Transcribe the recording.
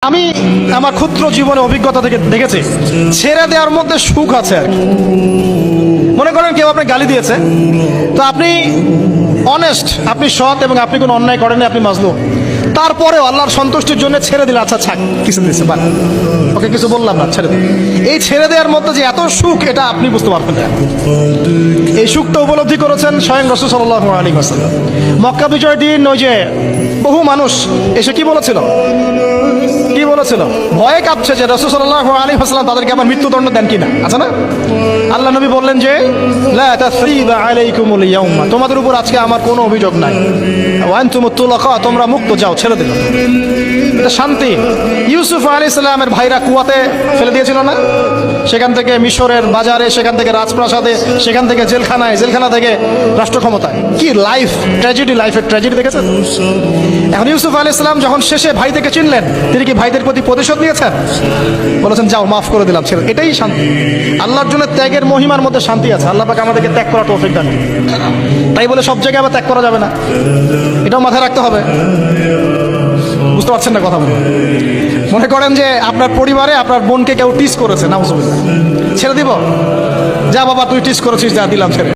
আমি আমার ক্ষুদ্র জীবনে অভিজ্ঞতা থেকে দেখেছি ছেড়ে দেওয়ার মধ্যে সুখ আছে আর কি। মনে করেন কেউ আপনাকে গালি দিয়েছে, তো আপনি অনেস্ট, আপনি সৎ এবং আপনি কোনো অন্যায় করেননি, আপনি মাজলুম, তারপরেও আল্লাহর সন্তুষ্টির জন্য ছেড়ে দিলে, আচ্ছা ছাক কিছু দিচ্ছে বা ওকে কিছু বললাম না, ছেড়ে দিন। এই ছেড়ে দেওয়ার মধ্যে যে এত সুখ, এটা আপনি বুঝতে পারবেন না। এই সুখটা উপলব্ধি করেছেন স্বয়ং রাসূল সাল্লাল্লাহু আলাইহি ওয়াসাল্লাম। মক্কা বিজয়ের দিন ওই যে বহু মানুষ এসে কি বলেছিল, ভয়ে কাঁপছে যে রাসূল সাল্লাল্লাহু আলাইহি ওয়াসাল্লাম তাদেরকে আবার মৃত্যুদণ্ড দেন কিনা, আছে না? আল্লাহ নবী বললেন যে লা তাসরিবা আলাইকুমুল ইয়াউমা, তোমাদের উপর আজকে আমার কোনো অভিযোগ নাই, ওয়া আনতুমুত তুলাকা, তোমরা মুক্ত, যাও, ছেড়ে দিল। এটা শান্তি। ইউসুফ আলাইহিস সালামের ভাইরা কুয়াতে ফেলে দিয়েছিল না, সেখান থেকে মিশরের বাজারে, সেখান থেকে রাজপ্রাসাদে, সেখান থেকে জেলখানায়, জেলখানা থেকে রাষ্ট্র ক্ষমতায়। কি লাইফ ট্র্যাজেডি, লাইফের ট্র্যাজেডি দেখেছেন? এখন ইউসুফ আলাইহিস সালাম যখন শেষে ভাই থেকে চিনলেন, তিনি কি ভাইদের প্রতি প্রতিশোধ নিয়েছেন? বলেছেন যাও, মাফ করে দিলাম, ছেড়ে। এটাই শান্তি। আল্লাহর জন্য ত্যাগের মহিমার মধ্যে শান্তি আছে। আল্লাহ পাক আমাদেরকে ত্যাগ করার তৌফিক দান করুন। তাই বলে সব জায়গায় আবার ত্যাগ করা যাবে না, এটাও মাথায় রাখতে হবে। বুঝতে পারছেন না কথা? মনে করেন যে আপনার পরিবারে আপনার বোনকে কেউ টিস করেছে, নাউজুবিল্লাহ, ছেড়ে দিব? যা বাবা তুই টিস করেছিস, যা দিলাম, ছেড়ে।